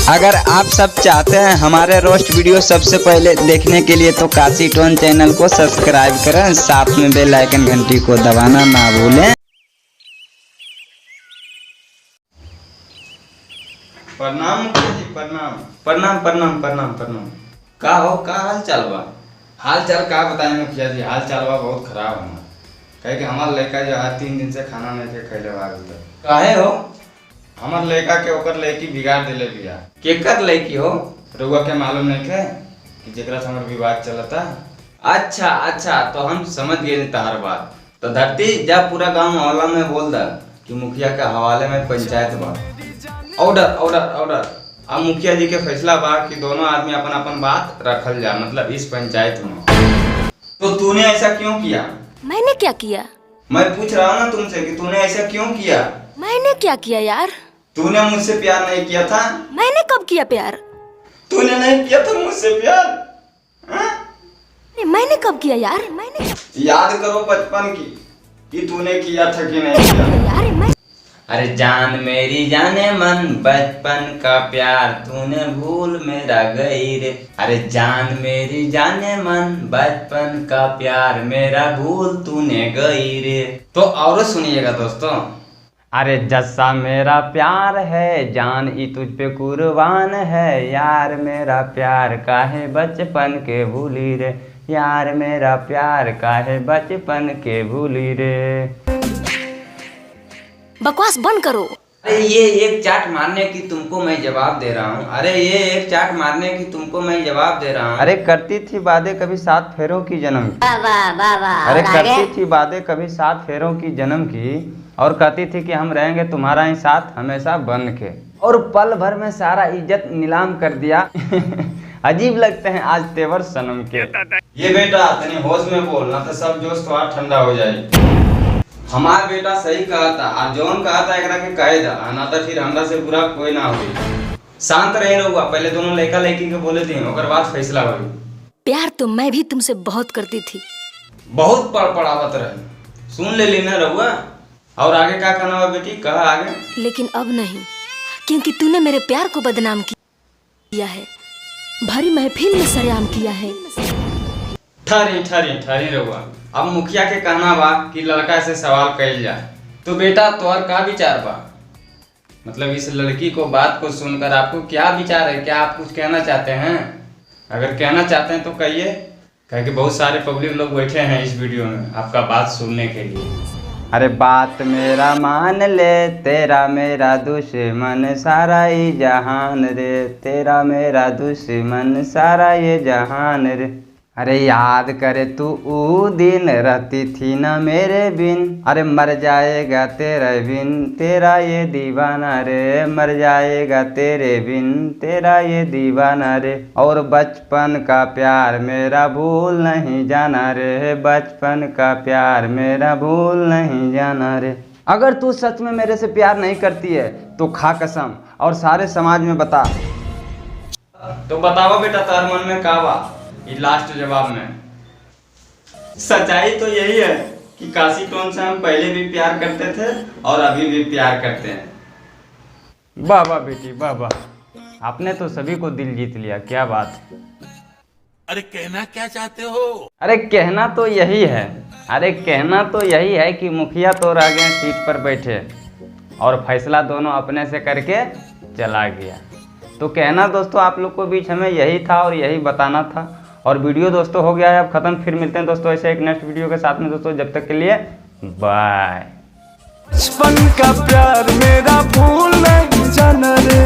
अगर आप सब चाहते हैं हमारे रोस्ट वीडियो सबसे पहले देखने के लिए तो काशी टोन चैनल को सब्सक्राइब करें, साथ में बेल आइकन घंटी को दबाना ना भूलें। प्रणाम जी, प्रणाम प्रणाम प्रणाम प्रणाम प्रणाम। का हो, का हाल चाल बा? हाल चाल का बताएं मुखिया जी, हाल चाल बा बहुत खराब है। कहे कि हमार लड़का जो है 3 दिन से खाना नहीं थे खैले बा। काहे हो? हमार लड़का के ओकर लड़की बिगाड़ देले बिया। केकर लड़की हो? रउआ के मालूम नहीं है कि जेकरा से हमार विवाद चलता। अच्छा अच्छा, तो हम समझ गए तहार बात। तो धरती जा पूरा गांव मोहल्ला में बोल दा कि मुखिया के हवाले में पंचायत बा। Order order order. अब मुखिया जी के फैसला बा कि दोनों आदमी अपन अपन बात रखल जा, मतलब इस पंचायत में। तो तूने ऐसा क्यों किया? मैंने क्या किया? मैं पूछ रहा हूँ ना तुमसे कि तूने ऐसा क्यों किया? मैंने क्या किया यार? तूने मुझसे प्यार नहीं किया था? मैंने कब किया प्यार? तूने नहीं किया था मुझसे प्यार? हाँ? मैंने कब किया यार? मैंने याद करो बचपन की कि तूने किया था कि नहीं किया। यार मैं अरे जान मेरी जाने मन बचपन का प्यार तूने भूल मेरा गई रे। अरे जान मेरी जाने मन बचपन का प्यार मेरा भूल तूने गई रे। तो और सुनिएगा दोस्तों। अरे जैसा मेरा प्यार है जान ई तुझ पे कुर्बान है, यार मेरा प्यार काहे बचपन के भूली रे, यार मेरा प्यार काहे बचपन के भूली रे। बकवास बंद करो। अरे ये एक चाट मारने की तुमको मैं जवाब दे रहा हूँ। अरे ये एक चाट मारने की तुमको मैं जवाब दे रहा हूँ। अरे करती थी बातें कभी 7 फेरों की जन्म की। अरे करती थी बातें कभी 7 फेरों की जन्म की, और कहती थी कि हम रहेंगे तुम्हारा ही साथ हमेशा बन के, और पल भर में सारा इज्जत नीलाम कर दिया। अजीब लगते हैं आज तेवर सनम के। ये बेटा तनी होश में बोल, ना तो सब जोश थोड़ा ठंडा हो जाए। हमार बेटा सही कहा था, और जौन कहा था एकरा के कहे दा, ना तो फिर हमरा से बुरा कोई ना होई। शांत रहे रहुआ, पहले दोनों लड़का लड़की के बोले थे, ओकर बाद फैसला होई। प्यार तो मैं भी तुमसे बहुत करती थी। बहुत पढ़ावत रहे, सुन ले लेना रहुआ। और आगे क्या कहना हुआ बेटी, कहा आगे? लेकिन अब नहीं, क्योंकि तूने मेरे प्यार को बदनाम किया है, भरी महफिल में सरेआम किया है। ठहरी ठहरी ठहरी रहुआ। अब मुखिया के कहना बा कि लड़का से सवाल कइल जाए। तो बेटा तोहर का विचार बा? मतलब इस लड़की को बात को सुनकर आपको क्या विचार है? क्या आप कुछ कहना चाहते हैं? अगर कहना चाहते हैं तो कहिए, कहे कि बहुत सारे पब्लिक लोग बैठे हैं इस वीडियो में आपका बात सुनने के लिए। अरे बात मेरा मान ले, तेरा मेरा दुश्मन सारा ये जहान रे, तेरा मेरा दुश्मन सारा ये जहान रे। अरे याद करे तू ऊ दिन रहती थी ना मेरे बिन, अरे मर जाएगा तेरे बिन तेरा ये दीवाना रे, मर जाएगा तेरे बिन तेरा ये दीवाना रे। और बचपन का प्यार मेरा भूल नहीं जाना रे, बचपन का प्यार मेरा भूल नहीं जाना रे। अगर तू सच में मेरे से प्यार नहीं करती है तो खा कसम और सारे समाज में बता। तो बतावा बेटा तार मन में का बा? ये लास्ट जवाब में सच्चाई तो यही है कि काशी टोन से हम पहले भी प्यार करते थे और अभी भी प्यार करते हैं। वाह वाह बेटी वाह वाह, आपने तो सभी को दिल जीत लिया, क्या बात। अरे कहना क्या चाहते हो? अरे कहना तो यही है, अरे कहना तो यही है कि मुखिया तो रह गए सीट पर बैठे और फैसला दोनों अपने से करके चला गया। तो कहना दोस्तों आप लोग को बीच हमें यही था और यही बताना था। और वीडियो दोस्तों हो गया है अब खत्म, फिर मिलते हैं दोस्तों ऐसे एक नेक्स्ट वीडियो के साथ में दोस्तों। जब तक के लिए बाय। बचपन का प्यार मेरा भूल नहीं जाना रे।